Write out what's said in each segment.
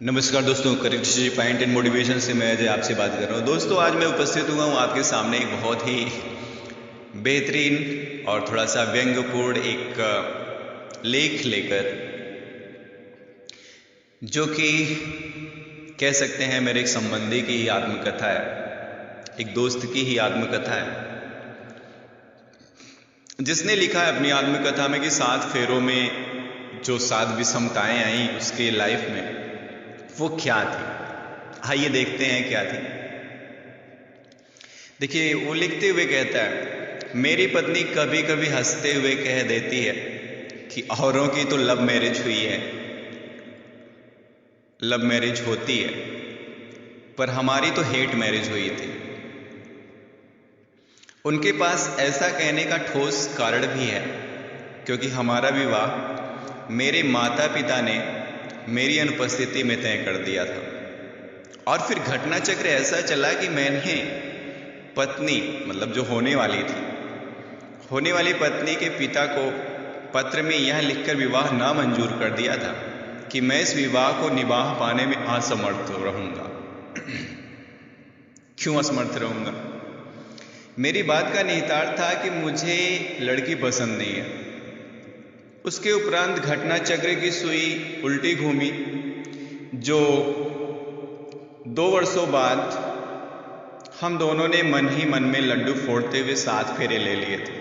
नमस्कार दोस्तों, correct G point and motivation से मैं अजय आपसे बात कर रहा हूँ। दोस्तों, आज मैं उपस्थित हुआ हूँ आपके सामने एक बहुत ही बेहतरीन और थोड़ा सा व्यंग्यपूर्ण एक लेख लेकर, जो कि कह सकते हैं मेरे एक संबंधी की ही आत्मकथा है, एक दोस्त की ही आत्मकथा है, जिसने लिखा है अपनी आत्मकथा में कि 7 फेरों में जो 7 विषमताएं आई उसके लाइफ में, वो क्या थी। आइए देखते हैं क्या थी। देखिए, वो लिखते हुए कहता है, मेरी पत्नी कभी कभी हंसते हुए कह देती है कि औरों की तो लव मैरिज हुई है, लव मैरिज होती है, पर हमारी तो हेट मैरिज हुई थी। उनके पास ऐसा कहने का ठोस कारण भी है, क्योंकि हमारा विवाह मेरे माता पिता ने मेरी अनुपस्थिति में तय कर दिया था। और फिर घटना चक्र ऐसा चला कि मैंने पत्नी, मतलब जो होने वाली थी, होने वाली पत्नी के पिता को पत्र में यह लिखकर विवाह ना मंजूर कर दिया था कि मैं इस विवाह को निभा पाने में असमर्थ रहूंगा। क्यों असमर्थ रहूंगा? मेरी बात का निहितार्थ था कि मुझे लड़की पसंद नहीं है। उसके उपरांत घटना चक्र की सुई उल्टी घूमी, जो 2 वर्षों बाद हम दोनों ने मन ही मन में लड्डू फोड़ते हुए 7 फेरे ले लिए थे।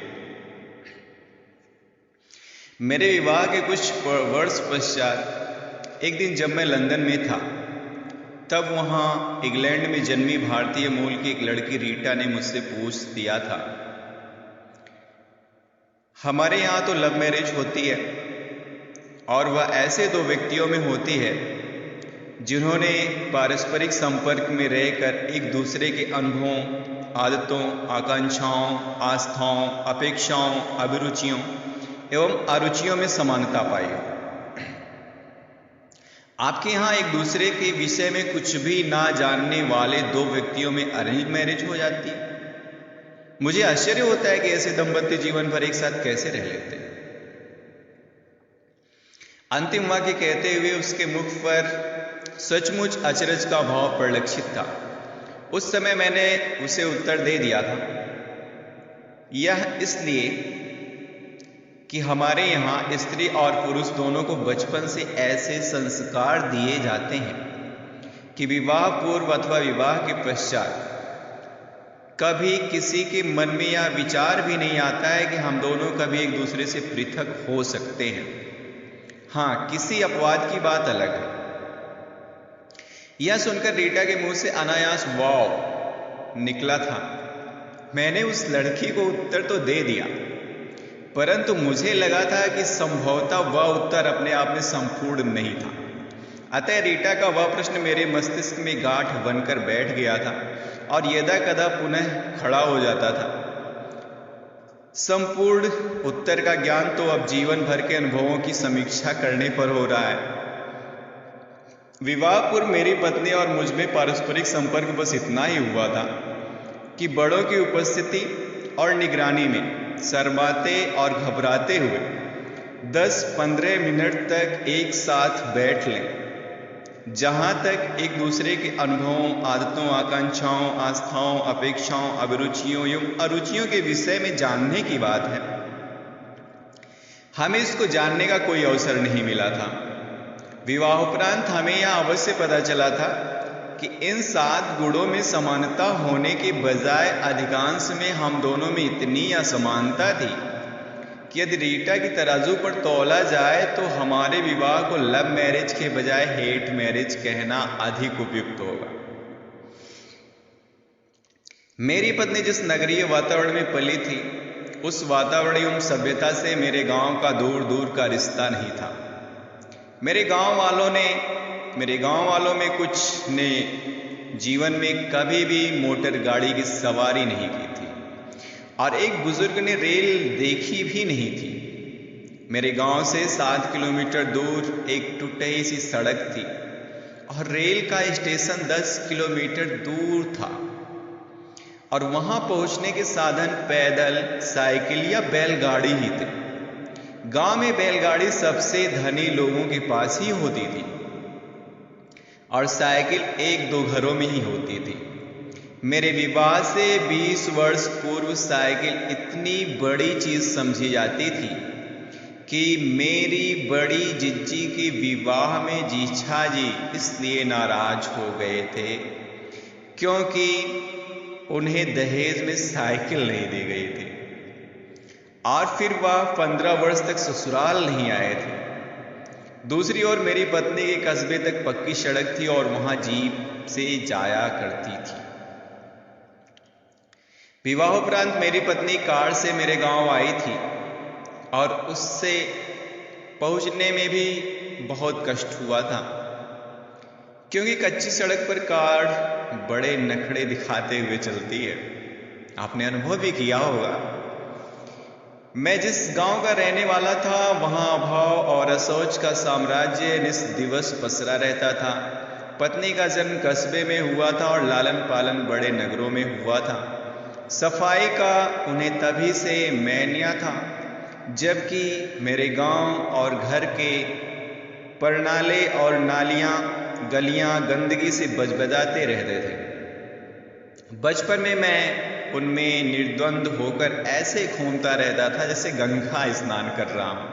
मेरे विवाह के कुछ वर्ष पश्चात एक दिन जब मैं लंदन में था, तब वहां इंग्लैंड में जन्मी भारतीय मूल की एक लड़की रीटा ने मुझसे पूछ दिया था, हमारे यहाँ तो लव मैरिज होती है, और वह ऐसे 2 व्यक्तियों में होती है जिन्होंने पारस्परिक संपर्क में रहकर एक दूसरे के अनुभवों, आदतों, आकांक्षाओं, आस्थाओं, अपेक्षाओं, अभिरुचियों एवं अरुचियों में समानता पाई। आपके यहाँ एक दूसरे के विषय में कुछ भी ना जानने वाले 2 व्यक्तियों में अरेंज मैरिज हो जाती है। मुझे आश्चर्य होता है कि ऐसे दंपति जीवन भर एक साथ कैसे रह लेते हैं। अंतिम वाक्य कहते हुए उसके मुख पर सचमुच अचरज का भाव परिलक्षित था। उस समय मैंने उसे उत्तर दे दिया था, यह इसलिए कि हमारे यहाँ स्त्री और पुरुष दोनों को बचपन से ऐसे संस्कार दिए जाते हैं कि विवाह पूर्व अथवा विवाह के पश्चात कभी किसी के मन में यह विचार भी नहीं आता है कि हम दोनों कभी एक दूसरे से पृथक हो सकते हैं। हाँ, किसी अपवाद की बात अलग है। यह सुनकर रीटा के मुंह से अनायास वाव निकला था। मैंने उस लड़की को उत्तर तो दे दिया, परंतु मुझे लगा था कि संभवतः वह उत्तर अपने आप में संपूर्ण नहीं था। अतः रीटा का वह प्रश्न मेरे मस्तिष्क में गांठ बनकर बैठ गया था और यदा कदा पुनः खड़ा हो जाता था। संपूर्ण उत्तर का ज्ञान तो अब जीवन भर के अनुभवों की समीक्षा करने पर हो रहा है। विवाह पूर्व मेरी पत्नी और मुझ में पारस्परिक संपर्क बस इतना ही हुआ था कि बड़ों की उपस्थिति और निगरानी में शर्माते और घबराते हुए 10-15 मिनट तक एक साथ बैठ लें। जहां तक एक दूसरे के अनुभवों, आदतों, आकांक्षाओं, आस्थाओं, अपेक्षाओं, अभिरुचियों एवं अरुचियों के विषय में जानने की बात है, हमें इसको जानने का कोई अवसर नहीं मिला था। विवाहोपरांत हमें यह अवश्य पता चला था कि इन 7 गुणों में समानता होने के बजाय अधिकांश में हम दोनों में इतनी असमानता थी कि यदि रीटा की तराजू पर तौला जाए तो हमारे विवाह को लव मैरिज के बजाय हेट मैरिज कहना अधिक उपयुक्त होगा। मेरी पत्नी जिस नगरीय वातावरण में पली थी, उस वातावरण एवं सभ्यता से मेरे गांव का दूर दूर का रिश्ता नहीं था। मेरे गांव वालों में कुछ ने जीवन में कभी भी मोटर गाड़ी की सवारी नहीं की थी और एक बुजुर्ग ने रेल देखी भी नहीं थी। मेरे गांव से 7 किलोमीटर दूर एक टूटी सी सड़क थी और रेल का स्टेशन 10 किलोमीटर दूर था, और वहां पहुंचने के साधन पैदल, साइकिल या बैलगाड़ी ही थे। गांव में बैलगाड़ी सबसे धनी लोगों के पास ही होती थी। और साइकिल एक दो घरों में ही होती थी। मेरे विवाह से 20 वर्ष पूर्व साइकिल इतनी बड़ी चीज समझी जाती थी कि मेरी बड़ी जिज्जी के विवाह में जीछा जी इसलिए नाराज हो गए थे क्योंकि उन्हें दहेज में साइकिल नहीं दी गई थी, और फिर वह 15 वर्ष तक ससुराल नहीं आए थे। दूसरी ओर मेरी पत्नी के कस्बे तक पक्की सड़क थी और वहां जीप से जाया करती थी। विवाहोपरांत मेरी पत्नी कार से मेरे गांव आई थी और उससे पहुंचने में भी बहुत कष्ट हुआ था क्योंकि कच्ची सड़क पर कार बड़े नखरे दिखाते हुए चलती है। आपने अनुभव भी किया होगा। मैं जिस गांव का रहने वाला था वहां अभाव और असौच का साम्राज्य निस दिवस पसरा रहता था। पत्नी का जन्म कस्बे में हुआ था और लालन पालन बड़े नगरों में हुआ था। सफाई का उन्हें तभी से मैनिया था जबकि मेरे गांव और घर के परनाले और नालियां गलियां गंदगी से बजबजाते रहते थे। बचपन में मैं उनमें निर्द्वंद होकर ऐसे घूमता रहता था जैसे गंगा स्नान कर रहा हूं।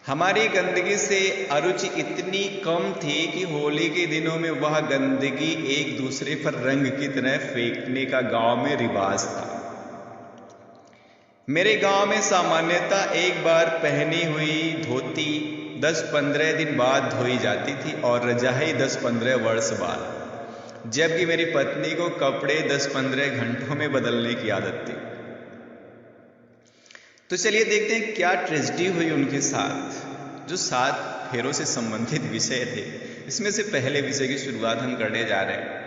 हमारी गंदगी से अरुचि इतनी कम थी कि होली के दिनों में वह गंदगी एक दूसरे पर रंग की तरह फेंकने का गांव में रिवाज था। मेरे गांव में सामान्यतः एक बार पहनी हुई धोती 10-15 दिन बाद धोई जाती थी और रजाई 10-15 वर्ष बाद, जबकि मेरी पत्नी को कपड़े 10-15 घंटों में बदलने की आदत थी। तो चलिए देखते हैं क्या ट्रेजेडी हुई उनके साथ, जो 7 फेरों से संबंधित विषय थे। इसमें से पहले विषय की शुरुआत हम करने जा रहे हैं।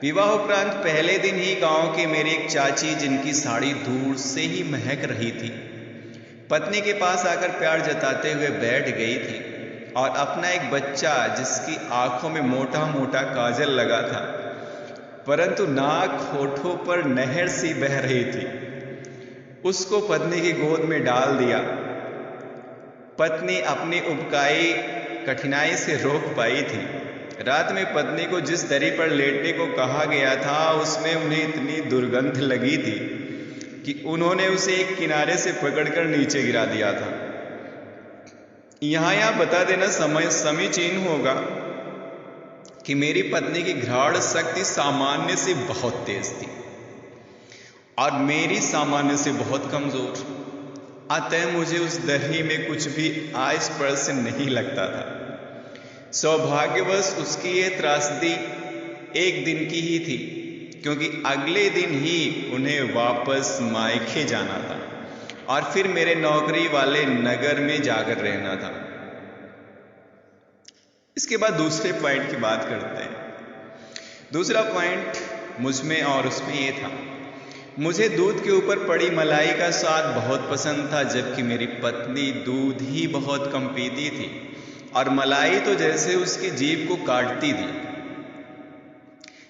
विवाह उपरांत पहले दिन ही गांव के मेरी एक चाची, जिनकी साड़ी दूर से ही महक रही थी, पत्नी के पास आकर प्यार जताते हुए बैठ गई थी और अपना एक बच्चा, जिसकी आंखों में मोटा मोटा काजल लगा था परंतु नाक होठों पर नहर सी बह रही थी, उसको पत्नी की गोद में डाल दिया। पत्नी अपनी उबकाई कठिनाई से रोक पाई थी। रात में पत्नी को जिस दरी पर लेटने को कहा गया था उसमें उन्हें इतनी दुर्गंध लगी थी कि उन्होंने उसे एक किनारे से पकड़कर नीचे गिरा दिया था। यहां बता देना समीचीन होगा कि मेरी पत्नी की घ्राण शक्ति सामान्य से बहुत तेज थी और मेरी सामान्य से बहुत कमजोर। अतः मुझे उस दही में कुछ भी स्पर्श नहीं लगता था। सौभाग्यवश उसकी ये त्रासदी एक दिन की ही थी क्योंकि अगले दिन ही उन्हें वापस मायके जाना था और फिर मेरे नौकरी वाले नगर में जाकर रहना था। इसके बाद दूसरे पॉइंट की बात करते हैं। दूसरा पॉइंट मुझमें और उसमें ये था, मुझे दूध के ऊपर पड़ी मलाई का स्वाद बहुत पसंद था, जबकि मेरी पत्नी दूध ही बहुत कम पीती थी और मलाई तो जैसे उसकी जीभ को काटती थी।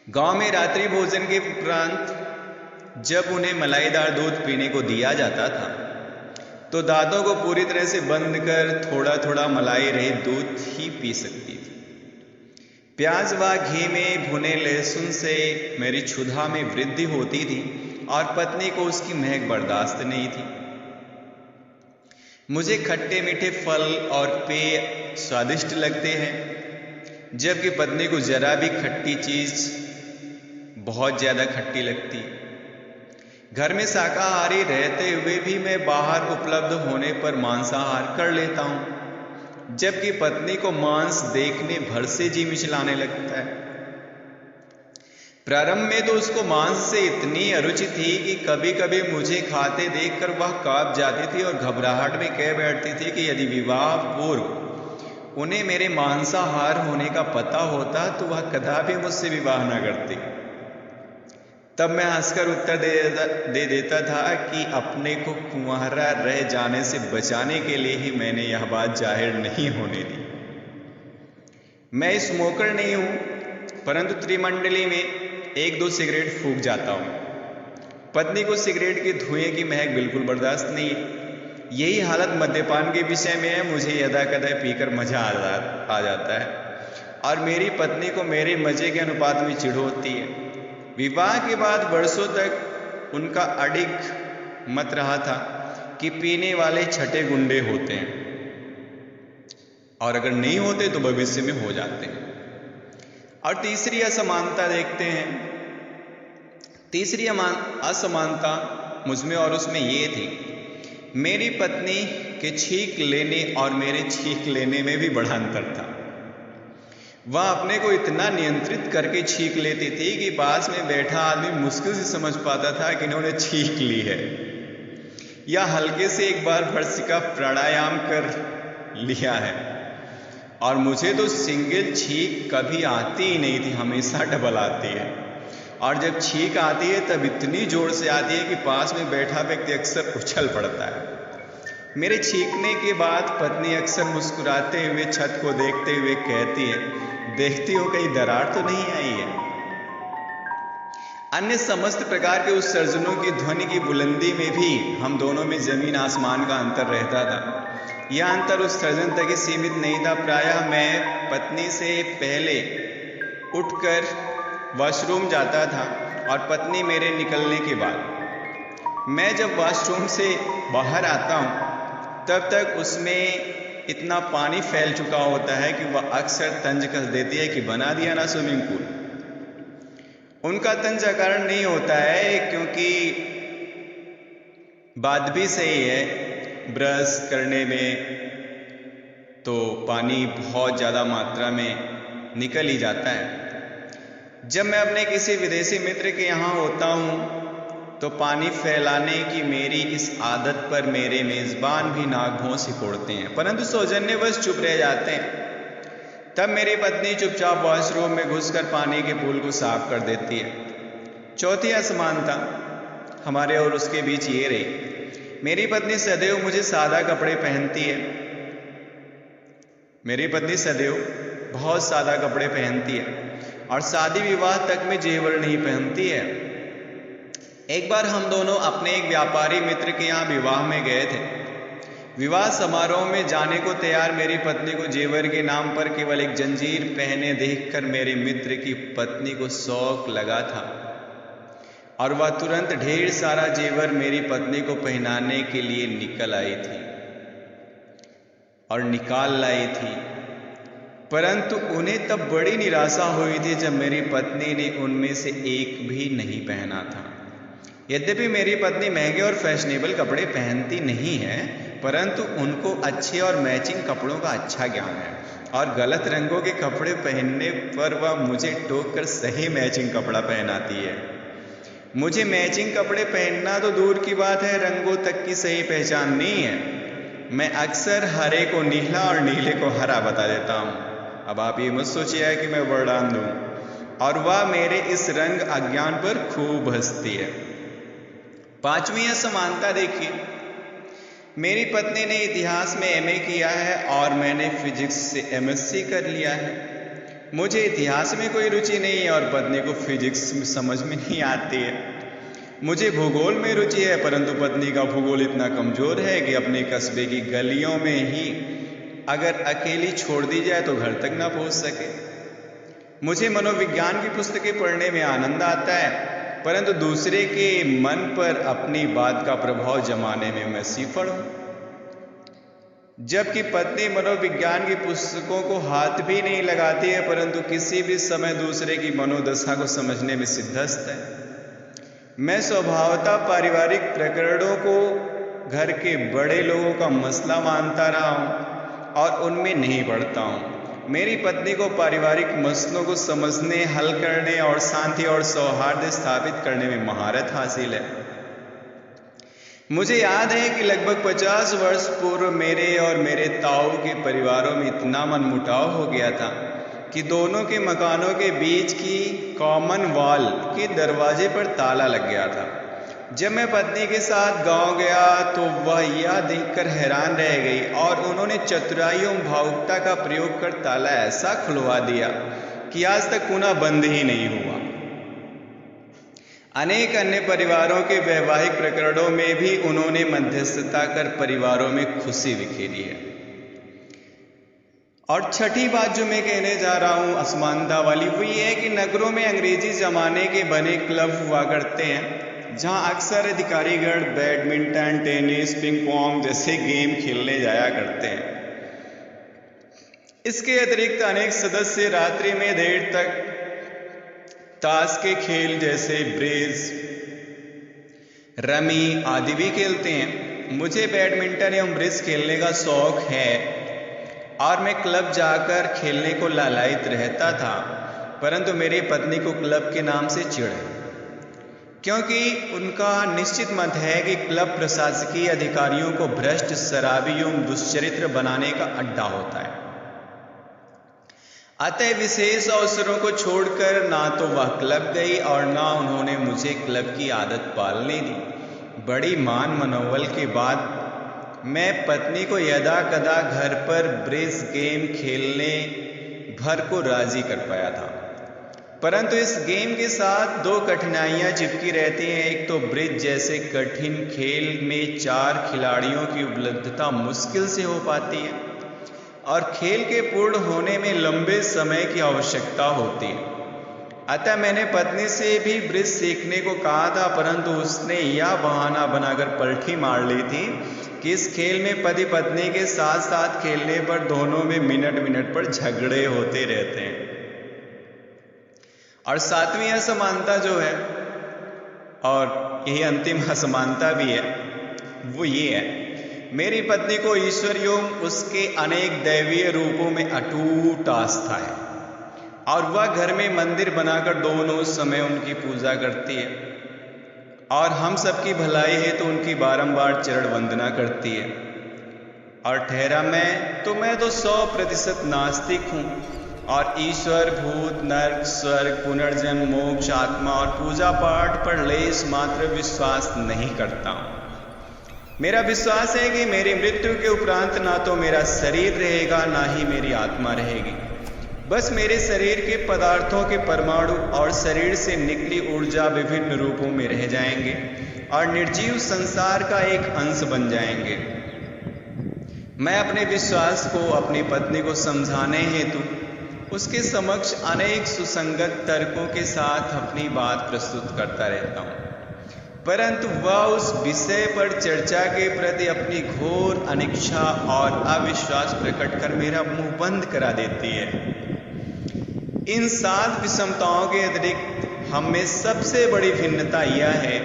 गांव में रात्रि भोजन के उपरांत जब उन्हें मलाईदार दूध पीने को दिया जाता था तो दांतों को पूरी तरह से बंद कर थोड़ा थोड़ा मलाई रहित दूध ही पी सकती थी। प्याज व घी में भुने लहसुन से मेरी क्षुधा में वृद्धि होती थी और पत्नी को उसकी महक बर्दाश्त नहीं थी। मुझे खट्टे मीठे फल और पेय स्वादिष्ट लगते हैं, जबकि पत्नी को जरा भी खट्टी चीज बहुत ज्यादा खट्टी लगती। घर में शाकाहारी रहते हुए भी मैं बाहर उपलब्ध होने पर मांसाहार कर लेता हूं, जबकि पत्नी को मांस देखने भर से जी मिचलाने लगता है। प्रारंभ में तो उसको मांस से इतनी अरुचि थी कि कभी कभी मुझे खाते देखकर वह कांप जाती थी और घबराहट में कह बैठती थी कि यदि विवाह पूर्व उन्हें मेरे मांसाहार होने का पता होता तो वह कदापि मुझसे विवाह न करती। तब मैं हंसकर उत्तर दे देता था कि अपने को कुंवारा रह जाने से बचाने के लिए ही मैंने यह बात जाहिर नहीं होने दी। मैं स्मोकर नहीं हूं, परंतु त्रिमंडली में 1-2 सिगरेट फूंक जाता हूं। पत्नी को सिगरेट के धुएं की महक बिल्कुल बर्दाश्त नहीं है। यही हालत मद्यपान के विषय में है। मुझे यदा कदा पीकर मजा आ जाता है और मेरी पत्नी को मेरे मजे के अनुपात में चिढ़ होती है। विवाह के बाद वर्षों तक उनका अडिग मत रहा था कि पीने वाले छठे गुंडे होते हैं और अगर नहीं होते तो भविष्य में हो जाते हैं। और तीसरी असमानता देखते हैं। तीसरी असमानता मुझमें और उसमें ये थी, मेरी पत्नी के छींक लेने और मेरे छींक लेने में भी बड़ा अंतर था। वह अपने को इतना नियंत्रित करके छींक लेती थी कि पास में बैठा आदमी मुश्किल से समझ पाता था कि इन्होंने छींक ली है, या हल्के से एक बार फर्श का प्राणायाम कर लिया है। और मुझे तो सिंगल छींक कभी आती ही नहीं थी, हमेशा डबल आती है। और जब छींक आती है तब इतनी जोर से आती है कि पास में बैठा व्यक्ति अक्सर उछल पड़ता है। मेरे छींकने के बाद पत्नी अक्सर मुस्कुराते हुए छत को देखते हुए कहती है, देखती हो कहीं दरार तो नहीं आई है। अन्य समस्त प्रकार के उत्सर्जनों की ध्वनि की बुलंदी में भी हम दोनों में जमीन आसमान का अंतर रहता था। यह अंतर उत्सर्जन तक ही सीमित नहीं था। प्रायः मैं पत्नी से पहले उठकर वॉशरूम जाता था और पत्नी मेरे निकलने के बाद। मैं जब वॉशरूम से बाहर आता हूँ तब तक उसमें इतना पानी फैल चुका होता है कि वह अक्सर तंज कस देती है कि बना दिया ना स्विमिंग पूल। उनका तंज अकारण नहीं होता है, क्योंकि बात भी सही है, ब्रश करने में तो पानी बहुत ज़्यादा मात्रा में निकल ही जाता है। जब मैं अपने किसी विदेशी मित्र के यहाँ होता हूँ तो पानी फैलाने की मेरी इस आदत पर मेरे मेज़बान भी नाक भौं सिकोड़ते हैं, परंतु सौजन्यवश चुप रह जाते हैं। तब मेरी पत्नी चुपचाप वॉशरूम में घुसकर पानी के पूल को साफ कर देती है। चौथी असमानता हमारे और उसके बीच ये रही, मेरी पत्नी सदैव मुझे सादा कपड़े पहनती है। मेरी पत्नी सदैव बहुत सादा कपड़े पहनती है और शादी विवाह तक में जेवर नहीं पहनती है। एक बार हम दोनों अपने एक व्यापारी मित्र के यहाँ विवाह में गए थे। विवाह समारोह में जाने को तैयार मेरी पत्नी को जेवर के नाम पर केवल एक जंजीर पहने देखकर मेरे मित्र की पत्नी को शौक लगा था और वह तुरंत ढेर सारा जेवर मेरी पत्नी को पहनाने के लिए निकल आई थी और निकाल लाई थी। परंतु उन्हें तब बड़ी निराशा हुई थी जब मेरी पत्नी ने उनमें से एक भी नहीं पहना था। यद्यपि मेरी पत्नी महंगे और फैशनेबल कपड़े पहनती नहीं है, परंतु उनको अच्छे और मैचिंग कपड़ों का अच्छा ज्ञान है और गलत रंगों के कपड़े पहनने पर वह मुझे टोक कर सही मैचिंग कपड़ा पहनाती है। मुझे मैचिंग कपड़े पहनना तो दूर की बात है, रंगों तक की सही पहचान नहीं है। मैं अक्सर हरे को नीला और नीले को हरा बता देता हूँ। अब आप ये मत सोचिए कि मैं वरदान दूँ। और वह मेरे इस रंग अज्ञान पर खूब हंसती है। पांचवी असमानता देखिए, मेरी पत्नी ने इतिहास में एमए किया है और मैंने फिजिक्स से एमएससी कर लिया है। मुझे इतिहास में कोई रुचि नहीं है और पत्नी को फिजिक्स समझ में नहीं आती है। मुझे भूगोल में रुचि है, परंतु पत्नी का भूगोल इतना कमजोर है कि अपने कस्बे की गलियों में ही अगर अकेली छोड़ दी जाए तो घर तक ना पहुंच सके। मुझे मनोविज्ञान की पुस्तकें पढ़ने में आनंद आता है, परंतु दूसरे के मन पर अपनी बात का प्रभाव जमाने में मैं सीफड़ हूं। जबकि पत्नी मनोविज्ञान की पुस्तकों को हाथ भी नहीं लगाती है, परंतु किसी भी समय दूसरे की मनोदशा को समझने में सिद्धस्त है। मैं स्वभावतः पारिवारिक प्रकरणों को घर के बड़े लोगों का मसला मानता रहा हूं और उनमें नहीं पड़ता हूं। मेरी पत्नी को पारिवारिक मसलों को समझने, हल करने और शांति और सौहार्द स्थापित करने में महारत हासिल है। मुझे याद है कि लगभग 50 वर्ष पूर्व मेरे और मेरे ताऊ के परिवारों में इतना मनमुटाव हो गया था कि दोनों के मकानों के बीच की कॉमन वॉल के दरवाजे पर ताला लग गया था। जब मैं पत्नी के साथ गांव गया तो वह यह देखकर हैरान रह गई और उन्होंने चतुराई एवं भावुकता का प्रयोग कर ताला ऐसा खुलवा दिया कि आज तक पुनः बंद ही नहीं हुआ। अनेक अन्य परिवारों के वैवाहिक प्रकरणों में भी उन्होंने मध्यस्थता कर परिवारों में खुशी बिखेरी है। और छठी बात जो मैं कहने जा रहा हूँ असमानता वाली, वो ये है कि नगरों में अंग्रेजी जमाने के बने क्लब हुआ करते हैं, जहाँ अक्सर अधिकारीगण बैडमिंटन, टेनिस, पिंग पोंग जैसे गेम खेलने जाया करते हैं। इसके अतिरिक्त अनेक सदस्य रात्रि में देर तक ताश के खेल जैसे ब्रिज, रमी आदि भी खेलते हैं। मुझे बैडमिंटन एवं ब्रिज खेलने का शौक है और मैं क्लब जाकर खेलने को लालायित रहता था, परंतु मेरी पत्नी को क्लब के नाम से चिढ़ है, क्योंकि उनका निश्चित मत है कि क्लब प्रशासकीय अधिकारियों को भ्रष्ट, शराबी एवं दुष्चरित्र बनाने का अड्डा होता है। अतः विशेष अवसरों को छोड़कर ना तो वह क्लब गई और ना उन्होंने मुझे क्लब की आदत पालने दी। बड़ी मान मनोबल के बाद मैं पत्नी को यदा कदा घर पर ब्रिज गेम खेलने भर को राजी कर पाया था, परंतु इस गेम के साथ दो कठिनाइयां चिपकी रहती हैं। एक तो ब्रिज जैसे कठिन खेल में 4 खिलाड़ियों की उपलब्धता मुश्किल से हो पाती है और खेल के पूर्ण होने में लंबे समय की आवश्यकता होती है। अतः मैंने पत्नी से भी ब्रिज सीखने को कहा था, परंतु उसने यह बहाना बनाकर पलटी मार ली थी कि इस खेल में पति पत्नी के साथ साथ खेलने पर दोनों में मिनट मिनट पर झगड़े होते रहते हैं। और 7वीं असमानता जो है, और यही अंतिम असमानता भी है, वो ये है, मेरी पत्नी को ईश्वर एवं उसके अनेक दैवीय रूपों में अटूट आस्था है और वह घर में मंदिर बनाकर दोनों समय उनकी पूजा करती है और हम सबकी भलाई है तो उनकी बारंबार चरण वंदना करती है। और ठहरा मैं तो 100% नास्तिक हूँ और ईश्वर, भूत, नर्क, स्वर्ग, पुनर्जन्म, मोक्ष, आत्मा और पूजा पाठ पर लेस मात्र विश्वास नहीं करता हूँ। मेरा विश्वास है कि मेरी मृत्यु के उपरांत ना तो मेरा शरीर रहेगा ना ही मेरी आत्मा रहेगी, बस मेरे शरीर के पदार्थों के परमाणु और शरीर से निकली ऊर्जा विभिन्न रूपों में रह जाएंगे और निर्जीव संसार का एक अंश बन जाएंगे। मैं अपने विश्वास को अपनी पत्नी को समझाने हेतु उसके समक्ष अनेक सुसंगत तर्कों के साथ अपनी बात प्रस्तुत करता रहता हूँ, परंतु वह उस विषय पर चर्चा के प्रति अपनी घोर अनिच्छा और अविश्वास प्रकट कर मेरा मुंह बंद करा देती है। इन 7 विषमताओं के अतिरिक्त हम में सबसे बड़ी भिन्नता यह है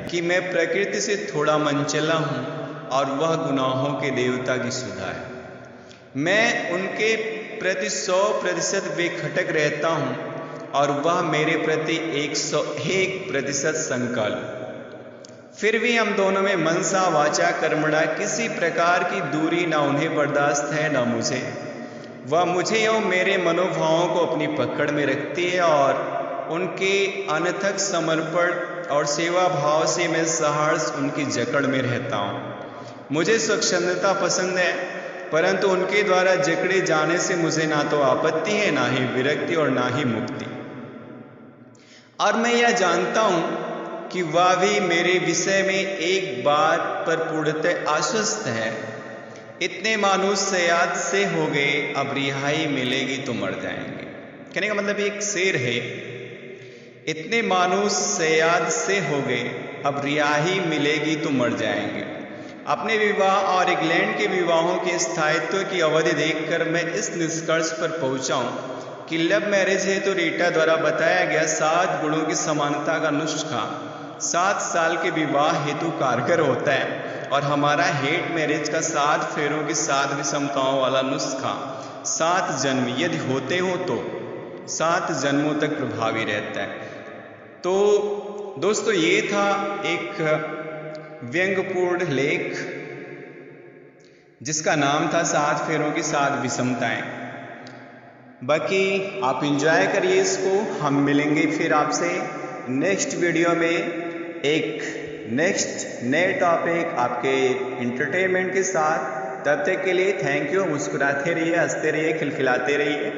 कि मैं प्रकृति से थोड़ा मनचला हूँ और वह गुनाहों के देवता की सुधा है। मैं उनके प्रति 100% बेखटक रहता हूँ और वह मेरे प्रति 101% संकल्प। फिर भी हम दोनों में मनसा वाचा कर्मणा किसी प्रकार की दूरी ना उन्हें बर्दाश्त है ना मुझे। वह मुझे एवं मेरे मनोभावों को अपनी पकड़ में रखती है और उनके अनथक समर्पण और सेवा भाव से मैं सहर्ष उनकी जकड़ में रहता हूँ। मुझे स्वच्छंदता पसंद है, परंतु उनके द्वारा जकड़े जाने से मुझे ना तो आपत्ति है, ना ही विरक्ति और ना ही मुक्ति। और मैं यह जानता हूँ कि वह भी मेरे विषय में एक बात पर पूर्णतः आश्वस्त है। इतने मानुष सयाद से हो गए, अब रिहाई मिलेगी तो मर जाएंगे। कहने का मतलब एक शेर है, इतने मानुष सयाद से हो गए, अब रिहाई मिलेगी तो मर जाएंगे। अपने विवाह और इंग्लैंड के विवाहों के स्थायित्व की अवधि देखकर मैं इस निष्कर्ष पर पहुंचा हूं कि लव मैरिज है तो रीटा द्वारा बताया गया 7 गुणों की समानता का नुस्खा 7 साल के विवाह हेतु कारगर होता है और हमारा हेट मैरिज का 7 फेरों की 7 विषमताओं वाला नुस्खा 7 जन्म यदि होते हो तो 7 जन्मों तक प्रभावी रहता है। तो दोस्तों, ये था एक व्यंग्यपूर्ण लेख जिसका नाम था 7 फेरों की 7 विषमताएं। बाकी आप एंजॉय करिए इसको। हम मिलेंगे फिर आपसे नेक्स्ट वीडियो में एक नेक्स्ट नए टॉपिक आपके एंटरटेनमेंट के साथ। तब तक के लिए थैंक यू। मुस्कुराते रहिए, हंसते रहिए, खिलखिलाते रहिए।